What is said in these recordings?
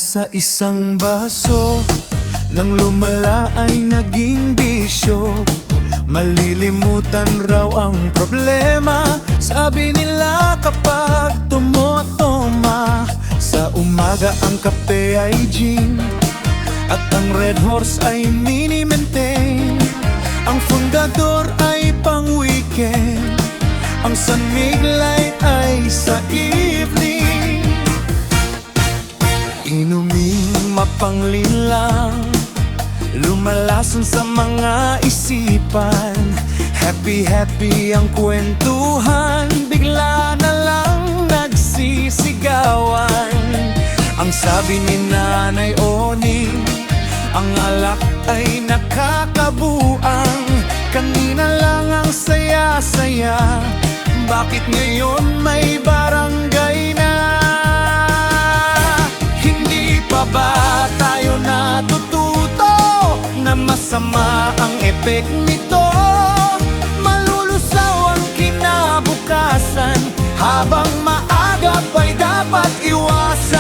sa isang baso, nang lumala ay naging bisyo. Malilimutan raw ang problema, sabi nila kapag tumotoma. Sa umaga ang kape ay gin, at ang Red Horse ay mini-maintain. Ang fundador ay pang-weekend, ang San Miglay ay sa evening. Inuming mapanglinlang, lumalason sa mga isipan. Happy-happy ang kwentuhan, bigla na lang nagsisigawan. Ang sabi ni Nanay Oning, ang alak ay nakakabuang. Kanina lang ang saya-saya, bakit ngayon may barangay na? Hindi pa ba tayo natututo na masama ang epek nito? Malulusaw ang kinabukasan, habang maaga pa'y dapat iwasan.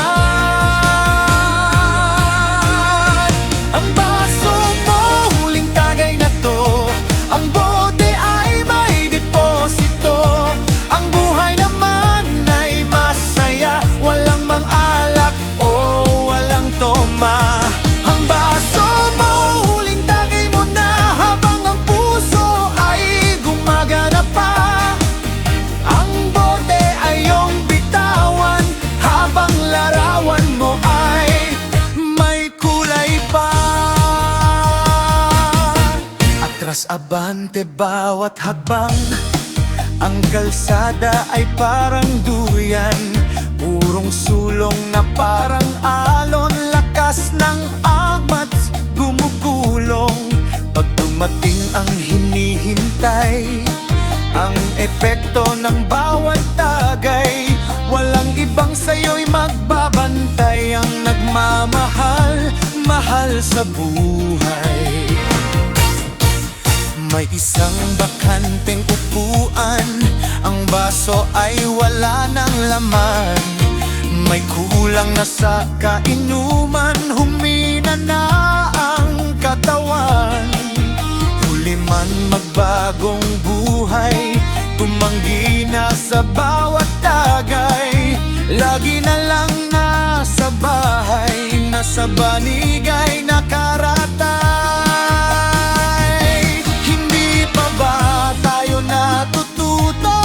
Ang baso mo, huling tagay na to. Ang bote ay may deposito. Ang buhay naman ay masaya, walang mang-alak o walang toma. Ang baso mo, huling tagay mo na, habang ang puso ay gumagana pa. Ang bote ay iyong bitawan, habang larawan mo ay may kulay pa. Atras abante bawat hakbang, ang kalsada ay parang duyan. Purong sulong na parang alon, lakas ng agmat gumugulong. Pag dumating ang hinihintay, ang epekto ng bawat tagay, walang ibang sayo'y magbabantay. Ang nagmamahal, mahal sa buhay. May isang bakanteng upuan, ang baso ay wala ng laman. May kulang na sa kainuman, humina na ang katawan. Huli man magbagong buhay, tumanggi na sa bawat tagay. Lagi na lang nasa bahay, nasa banigay nakaratay. Hindi pa ba tayo natututo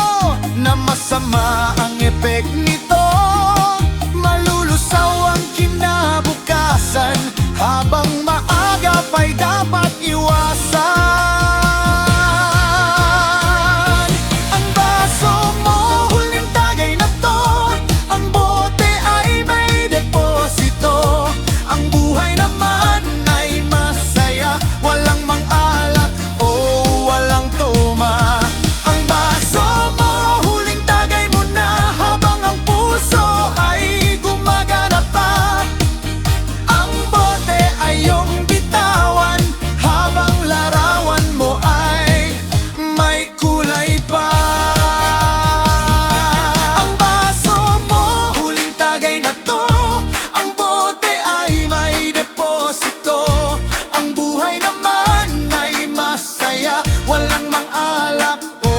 na masama ang epek nito? Malulusaw ang kinabukasan, habang maaga pa'y dapat iwasan. Ang baso mo, huling tagay na to. Ang bote ay may deposito. Ang buhay naman ay masaya, walang mang-alak o walang toma. Ang baso mo, huling tagay mo na, habang ang puso ay gumagana pa. Ang bote ay iyong bitawan, habang larawan mo ay may kulay pa. Ang baso mo, huling tagay na to. Ang bote ay may deposito. Ang buhay naman ay masaya, walang mang-alak o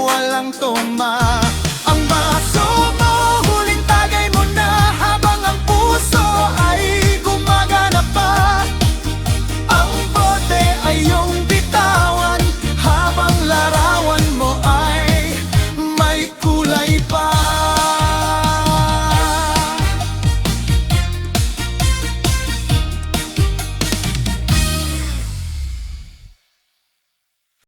walang toma.